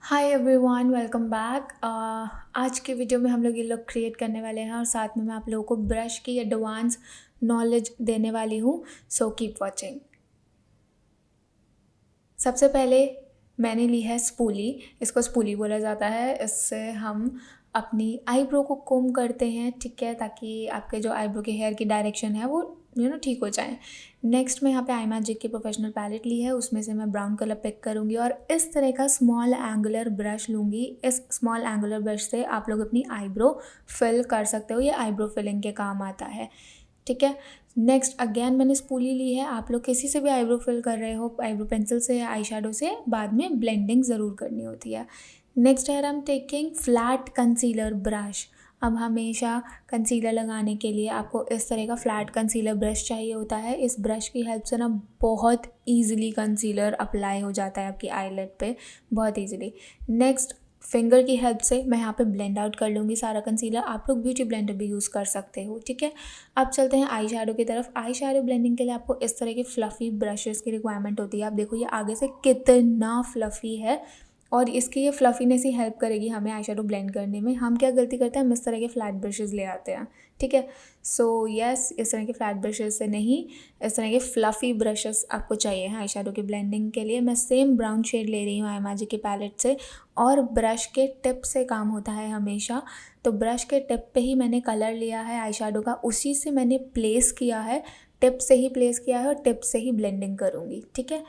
Hi everyone, welcome back. आज के video में हम लोग ये लोग क्रिएट करने वाले हैं और साथ में मैं आप लोगों को ब्रश की एडवांस नॉलेज देने वाली हूँ। So keep watching. सबसे पहले मैंने ली है स्पूली। इसको स्पूली बोला जाता है। इससे हम अपनी आईब्रो को कोम करते हैं, ठीक है, ताकि आपके जो आईब्रो के हेयर की डायरेक्शन है वो ठीक हो जाए। नेक्स्ट मैं यहाँ पे आई मैजिक की प्रोफेशनल पैलेट ली है, उसमें से मैं ब्राउन कलर पिक करूँगी और इस तरह का स्मॉल एंगुलर ब्रश लूँगी। इस स्मॉल एंगुलर ब्रश से आप लोग अपनी आईब्रो फिल कर सकते हो, ये आईब्रो फिलिंग के काम आता है, ठीक है। नेक्स्ट अगेन मैंने स्पूली ली है। आप लोग किसी से भी आईब्रो फिल कर रहे हो, आईब्रो पेंसिल से या आई शेडो से, बाद में ब्लेंडिंग ज़रूर करनी होती है। नेक्स्ट है हम टेकिंग फ्लैट कंसीलर ब्रश। अब हमेशा कंसीलर लगाने के लिए आपको इस तरह का फ्लैट कंसीलर ब्रश चाहिए होता है। इस ब्रश की हेल्प से ना बहुत ईजिली कंसीलर अप्लाई हो जाता है आपकी आईलेट पे, बहुत ईजिली। नेक्स्ट फिंगर की हेल्प से मैं यहाँ पे ब्लेंड आउट कर लूँगी सारा कंसीलर। आप लोग ब्यूटी ब्लेंडर भी यूज़ कर सकते हो, ठीक है। अब चलते हैं आई शेडो की तरफ। आई शेडो ब्लेंडिंग के लिए आपको इस तरह के फ्लफ़ी ब्रशेज़ की रिक्वायरमेंट होती है। आप देखो ये आगे से कितना फ्लफ़ी है और इसकी ये फ्लफ़ीनेस ही हेल्प करेगी हमें आई शेडो ब्लेंड करने में। हम क्या गलती करते हैं, हम इस तरह के फ्लैट ब्रशेज़ ले आते हैं, ठीक है। सो यस, इस तरह के फ्लैट ब्रशेज़ से नहीं, इस तरह के फ्लफ़ी ब्रशेज़ आपको चाहिए हैं आई शेडो की ब्लेंडिंग के लिए। मैं सेम ब्राउन शेड ले रही हूँ आई मैजिक की पैलेट से और ब्रश के टिप से काम होता है हमेशा। तो ब्रश के टिप पे ही मैंने कलर लिया है आई शेडो का, उसी से मैंने प्लेस किया है, टिप से ही प्लेस किया है और टिप से ही ब्लेंडिंग करूँगी, ठीक है।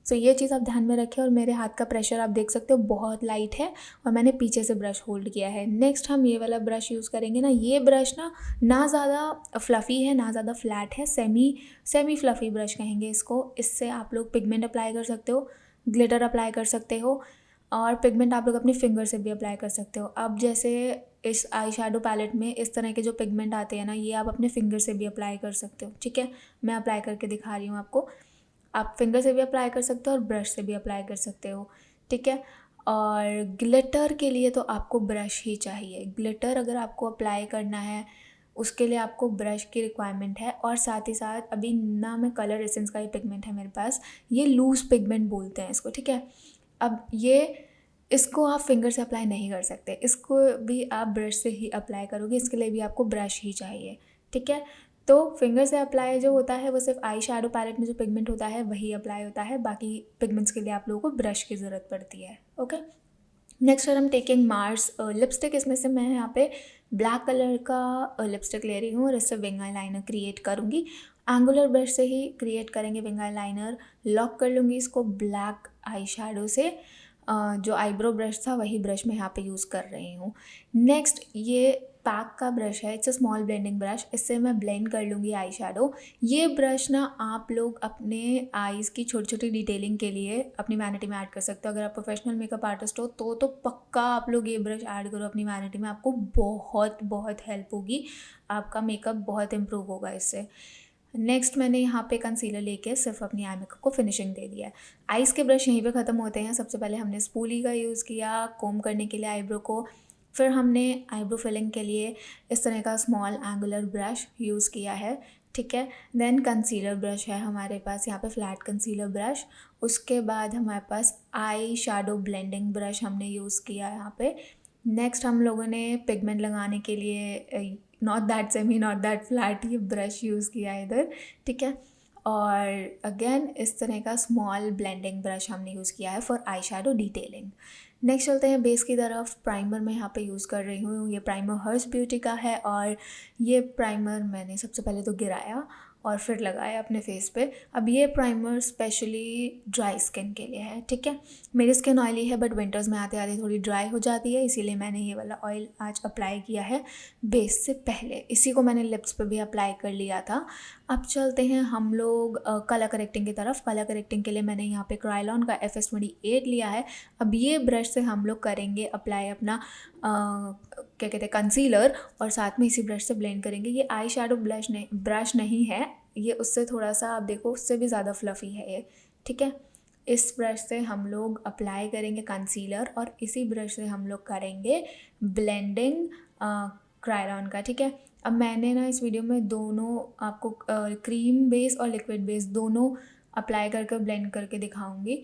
सो ये चीज़ आप ध्यान में रखें। और मेरे हाथ का प्रेशर आप देख सकते हो बहुत लाइट है और मैंने पीछे से ब्रश होल्ड किया है। नेक्स्ट हम ये वाला ब्रश यूज़ करेंगे ना। ये ब्रश ना ज़्यादा फ्लफ़ी है ना ज़्यादा फ्लैट है, सेमी फ्लफ़ी ब्रश कहेंगे इसको। इससे आप लोग पिगमेंट अप्लाई कर सकते हो, ग्लिटर अप्लाई कर सकते हो और पिगमेंट आप लोग अपने फिंगर से भी अप्लाई कर सकते हो। अब जैसे इस आई शेडो पैलेट में इस तरह के जो पिगमेंट आते हैं ना, ये आप अपने फिंगर से भी अप्लाई कर सकते हो, ठीक है। मैं अप्लाई करके दिखा रही हूँ आपको। आप फिंगर से भी अप्लाई कर सकते हो और ब्रश से भी अप्लाई कर सकते हो, ठीक है। और ग्लिटर के लिए तो आपको ब्रश ही चाहिए। ग्लिटर अगर आपको अप्लाई करना है उसके लिए आपको ब्रश की रिक्वायरमेंट है। और साथ ही साथ अभी ना मैं कलर एसेंस का ही पिगमेंट है मेरे पास, ये लूज़ पिगमेंट बोलते हैं इसको, ठीक है। अब ये इसको आप फिंगर से अप्लाई नहीं कर सकते, इसको भी आप ब्रश से ही अप्लाई करोगे। इसके लिए भी आपको ब्रश ही चाहिए, ठीक है। तो फिंगर से अप्लाई जो होता है वो सिर्फ आई शेडो पैलेट में जो पिगमेंट होता है वही अप्लाई होता है, बाकी पिगमेंट्स के लिए आप लोगों को ब्रश की ज़रूरत पड़ती है, ओके। नेक्स्ट हम टेकिंग मार्स लिपस्टिक। इसमें से मैं यहाँ पे ब्लैक कलर का लिपस्टिक ले रही हूँ और इससे विंग आई लाइनर क्रिएट करूँगी। एंगुलर ब्रश से ही क्रिएट करेंगे विंग आई लाइनर। लॉक कर लूँगी इसको ब्लैक आई शेडो से। जो आईब्रो ब्रश था वही ब्रश मैं यहाँ पे यूज़ कर रही हूँ। नेक्स्ट ये पैक का ब्रश है, it's a small blending brush. इससे मैं ब्लेंड कर लूँगी आई शेडो। ये ब्रश ना आप लोग अपने आईज़ की छोटी छोटी डिटेलिंग के लिए अपनी वैनिटी में ऐड कर सकते हो। अगर आप प्रोफेशनल मेकअप आर्टिस्ट हो तो पक्का आप लोग ये ब्रश ऐड करो अपनी वैनिटी में, आपको बहुत बहुत हेल्प होगी, आपका मेकअप बहुत इम्प्रूव होगा इससे। नेक्स्ट मैंने यहाँ पे कंसीलर लेके सिर्फ अपनी आई मेकअप को फिनिशिंग दे दिया है। आइज़ के ब्रश यहीं पे ख़त्म होते हैं। सबसे पहले हमने स्पूली का यूज़ किया कोम करने के लिए आईब्रो को, फिर हमने आईब्रो फिलिंग के लिए इस तरह का स्मॉल एंगुलर ब्रश यूज़ किया है, ठीक है। देन कंसीलर ब्रश है हमारे पास यहाँ पे, फ्लैट कंसीलर ब्रश। उसके बाद हमारे पास आई शेडो ब्लेंडिंग ब्रश हमने यूज़ किया यहाँ पे। नेक्स्ट हम लोगों ने पिगमेंट लगाने के लिए not that semi not that flat ये ब्रश यूज़ किया है इधर, ठीक है। और अगेन इस तरह का स्मॉल ब्लेंडिंग ब्रश हमने यूज़ किया है for eye shadow detailing. Next चलते हैं बेस की तरफ। प्राइमर मैं यहाँ पे यूज़ कर रही हूँ, ये प्राइमर हर्ष ब्यूटी का है और ये प्राइमर मैंने सबसे पहले तो गिराया और फिर लगाया अपने फेस पे। अब ये प्राइमर स्पेशली ड्राई स्किन के लिए है, ठीक है। मेरी स्किन ऑयली है बट विंटर्स में आते आते थोड़ी ड्राई हो जाती है, इसीलिए मैंने ये वाला ऑयल आज अप्लाई किया है बेस से पहले। इसी को मैंने लिप्स पे भी अप्लाई कर लिया था। अब चलते हैं हम लोग कलर करेक्टिंग की तरफ। कलर करेक्टिंग के लिए मैंने यहाँ पे क्रायलॉन का FS28 लिया है। अब ये ब्रश से हम लोग करेंगे अप्लाई अपना क्या कहते हैं कंसीलर, और साथ में इसी ब्रश से ब्लेंड करेंगे। ये आई शेडो ब्रश नहीं है, ये उससे थोड़ा सा आप देखो उससे भी ज़्यादा फ्लफ़ी है ये, ठीक है। इस ब्रश से हम लोग अप्लाई करेंगे कंसीलर और इसी ब्रश से हम लोग करेंगे ब्लेंडिंग क्रायलॉन का, ठीक है। अब मैंने ना इस वीडियो में दोनों आपको क्रीम बेस और लिक्विड बेस दोनों अप्लाई करके ब्लेंड करके दिखाऊंगी।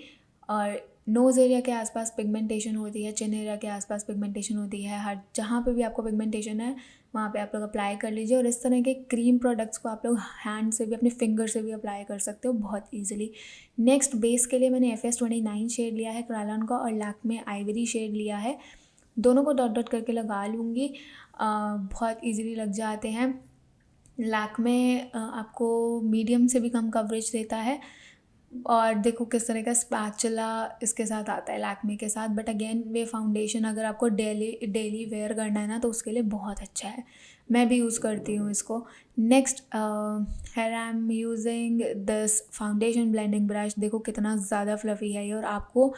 और नोज़ एरिया के आसपास पिगमेंटेशन होती है, चिन एरिया के आसपास पिगमेंटेशन होती है, हर जहाँ पे भी आपको पिगमेंटेशन है वहाँ पे आप लोग अप्लाई कर लीजिए। और इस तरह के क्रीम प्रोडक्ट्स को आप लोग हैंड से भी, अपने फिंगर से भी अप्लाई कर सकते हो बहुत ईजिली। नेक्स्ट बेस के लिए मैंने FS29 शेड लिया है क्रैलन का, और लैक्मे आइवरी शेड लिया है। दोनों को डॉट डॉट करके लगा लूँगी, बहुत ईजिली लग जाते हैं। लैक्मे आपको मीडियम से भी कम कवरेज देता है, और देखो किस तरह का स्पैचुला इसके साथ आता है लैक्मे के साथ। बट अगेन ये फाउंडेशन अगर आपको डेली वेयर करना है ना तो उसके लिए बहुत अच्छा है, मैं भी यूज़ करती हूँ इसको। Next here I am using this foundation blending brush. देखो कितना ज़्यादा फ्लफ़ी है ये, और आपको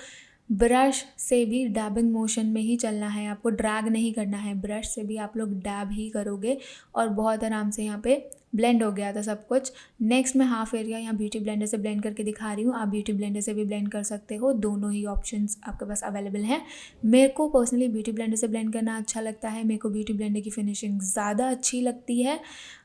ब्रश से भी डैबिंग मोशन में ही चलना है, आपको ड्रैग नहीं करना है, ब्रश से भी आप लोग डैब ही करोगे और बहुत आराम से यहाँ पे ब्लेंड हो गया था सब कुछ। नेक्स्ट मैं हाफ एरिया यहाँ ब्यूटी ब्लेंडर से ब्लेंड करके दिखा रही हूँ, आप ब्यूटी ब्लेंडर से भी ब्लेंड कर सकते हो, दोनों ही ऑप्शंस आपके पास अवेलेबल हैं। मेरे को पर्सनली ब्यूटी ब्लेंडर से ब्लेंड करना अच्छा लगता है, मेरे को ब्यूटी ब्लेंडर की फिनिशिंग ज़्यादा अच्छी लगती है,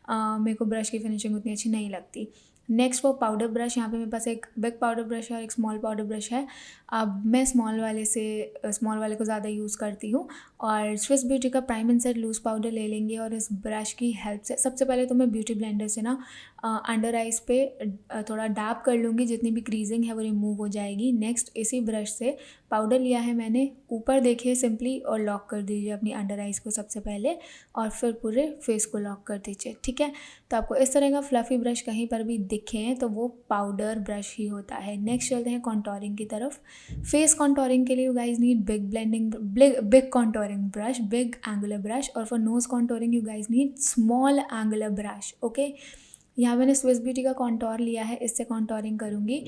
मेरे को ब्रश की फिनिशिंग उतनी अच्छी नहीं लगती। नेक्स्ट वो पाउडर ब्रश, यहाँ पे मेरे पास एक बिग पाउडर ब्रश है और एक स्मॉल पाउडर ब्रश है। अब मैं स्मॉल वाले को ज़्यादा यूज़ करती हूँ। और स्विस ब्यूटी का prime and set loose powder ले लेंगे, और इस ब्रश की हेल्प से सबसे पहले तो मैं ब्यूटी ब्लेंडर से ना अंडर आइज़ पे थोड़ा डैप कर लूँगी, जितनी भी क्रीजिंग है वो रिमूव हो जाएगी। नेक्स्ट इसी ब्रश से पाउडर लिया है मैंने, ऊपर देखिए सिंपली, और लॉक कर दीजिए अपनी अंडर आइज़ को सबसे पहले, और फिर पूरे फेस को लॉक कर दीजिए, ठीक है। तो आपको इस तरह का फ्लफ़ी ब्रश कहीं पर भी दिखे तो वो पाउडर ब्रश ही होता है। नेक्स्ट चलते हैं कॉन्टोरिंग की तरफ। फेस कॉन्टोरिंग के लिए you guys need big contouring brush, big angular brush, और for nose contouring you guys need small angular brush, okay. यहाँ मैंने स्विस ब्यूटी का कॉन्टोर लिया है, इससे कॉन्टोरिंग करूँगी।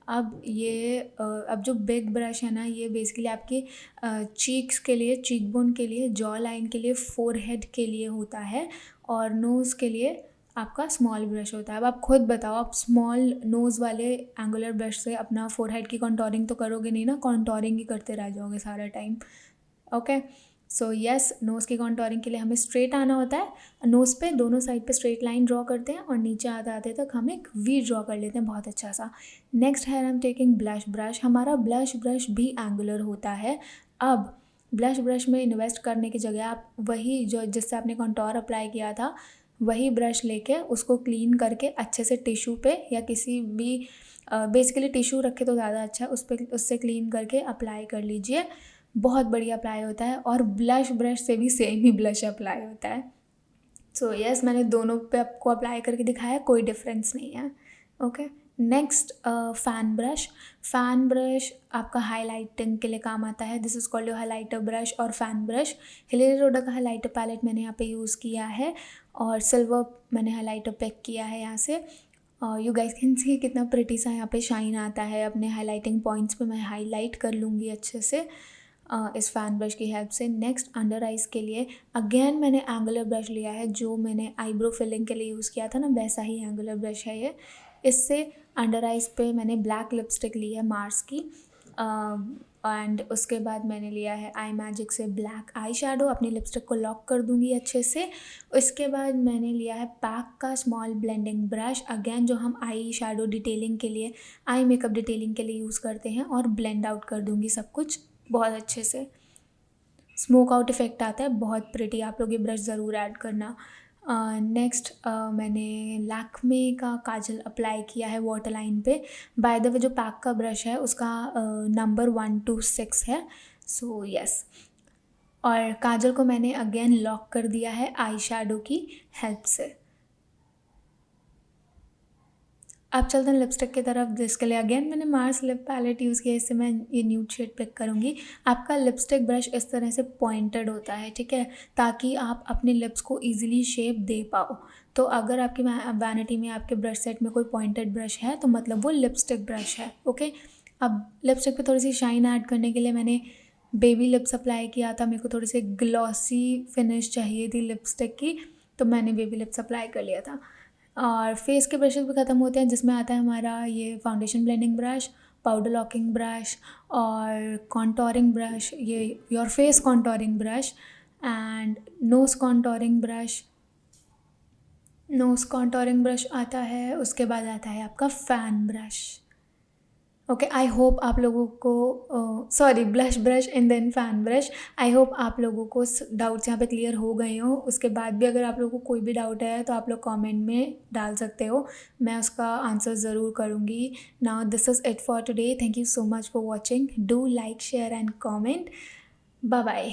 अब ये अब जो बिग ब्रश है ना, ये बेसिकली आपकी चीक्स के लिए, चीक बोन के लिए, जॉ लाइन के लिए, फोरहेड के लिए होता है, और नोज़ के लिए आपका स्मॉल ब्रश होता है। अब आप खुद बताओ, आप स्मॉल नोज़ वाले एंगुलर ब्रश से अपना फोरहेड की कॉन्टोरिंग तो करोगे नहीं ना, कॉन्टोरिंग ही करते रह जाओगे सारा time, okay. So yes, nose की कॉन्टोरिंग के लिए हमें स्ट्रेट आना होता है, नोज़ पे दोनों साइड पे स्ट्रेट लाइन ड्रॉ करते हैं, और नीचे आते आते तक हम एक वी ड्रॉ कर लेते हैं बहुत अच्छा सा। नेक्स्ट है I am taking blush brush. हमारा ब्लश ब्रश भी एंगुलर होता है। अब ब्लश ब्रश में इन्वेस्ट करने की जगह आप वही जो जिससे आपने कॉन्टोर अप्लाई किया था वही ब्रश लेके उसको क्लीन करके अच्छे से टिश्यू पे या किसी भी बेसिकली टिश्यू रखे तो ज़्यादा अच्छा है, उससे क्लीन करके अप्लाई कर लीजिए, बहुत बढ़िया अप्लाई होता है। और ब्लश ब्रश से भी सेम ही ब्लश अप्लाई होता है। सो यस, मैंने दोनों पे आपको अप्लाई करके दिखाया, कोई डिफरेंस नहीं है, ओके। नेक्स्ट फ़ैन ब्रश आपका हाइलाइटिंग के लिए काम आता है। This is called your highlighter brush और फ़ैन ब्रश। हिलेरी रोडा का हाइलाइटर पैलेट मैंने यहाँ पे यूज़ किया है, और सिल्वर मैंने हाइलाइटर पिक किया है यहाँ से। और यू गाइस कैन सी कितना प्रिटी सा यहाँ पे शाइन आता है। अपने हाइलाइटिंग पॉइंट्स पे मैं हाईलाइट कर लूँगी अच्छे से इस फ़ैन ब्रश की हेल्प से। नेक्स्ट अंडर आइज़ के लिए अगेन मैंने एंगुलर ब्रश लिया है, जो मैंने आईब्रो फिलिंग के लिए यूज़ किया था ना, वैसा ही एंगुलर ब्रश है ये। इससे अंडर आइज़ पे मैंने ब्लैक लिपस्टिक ली है मार्स की, एंड उसके बाद मैंने लिया है आई मैजिक से ब्लैक आई शेडो। अपनी लिपस्टिक को लॉक कर दूँगी अच्छे से। उसके बाद मैंने लिया है पैक का स्मॉल ब्लेंडिंग ब्रश, अगेन जो हम आई शेडो डिटेलिंग के लिए, आई मेकअप डिटेलिंग के लिए यूज़ करते हैं, और ब्लेंड आउट कर दूँगी सब कुछ बहुत अच्छे से। स्मोक आउट इफ़ेक्ट आता है, बहुत प्रिटी, आप लोग ये ब्रश ज़रूर ऐड करना। नेक्स्ट मैंने लैक्मे का काजल अप्लाई किया है वाटर लाइन पे। बाय द वे जो पैक का ब्रश है उसका नंबर 126 है, सो यस। और काजल को मैंने अगेन लॉक कर दिया है आई शेडो की हेल्प से। अब चलते हैं लिपस्टिक की तरफ, जिसके लिए अगेन मैंने मार्स लिप पैलेट यूज़ किया, इससे मैं ये न्यूड शेड पिक करूँगी। आपका लिपस्टिक ब्रश इस तरह से पॉइंटेड होता है, ठीक है, ताकि आप अपने लिप्स को ईजिली शेप दे पाओ। तो अगर आपकी वैनिटी में आपके ब्रश सेट में कोई पॉइंटेड ब्रश है तो मतलब वो लिपस्टिक ब्रश है, ओके। अब लिपस्टिक पे थोड़ी सी शाइन ऐड करने के लिए मैंने बेबी लिप्स अप्लाई किया था, मेरे को थोड़ी सी ग्लॉसी फिनिश चाहिए थी लिपस्टिक की, तो मैंने बेबी लिप्स अप्लाई कर लिया था। और फेस के ब्रशेज़ भी ख़त्म होते हैं, जिसमें आता है हमारा ये foundation blending brush, powder locking brush, और कॉन्टोरिंग ब्रश, ये your face contouring brush, and nose contouring आता है। उसके बाद आता है आपका fan brush, okay, I hope आप लोगों को sorry, blush brush and then fan brush. I hope आप लोगों को डाउट्स यहाँ पे क्लियर हो गए हों। उसके बाद भी अगर आप लोगों को कोई भी डाउट है तो आप लोग कमेंट में डाल सकते हो, मैं उसका आंसर ज़रूर करूँगी। Now this is it for today. Thank you so much for watching. Do like, share and comment. Bye bye.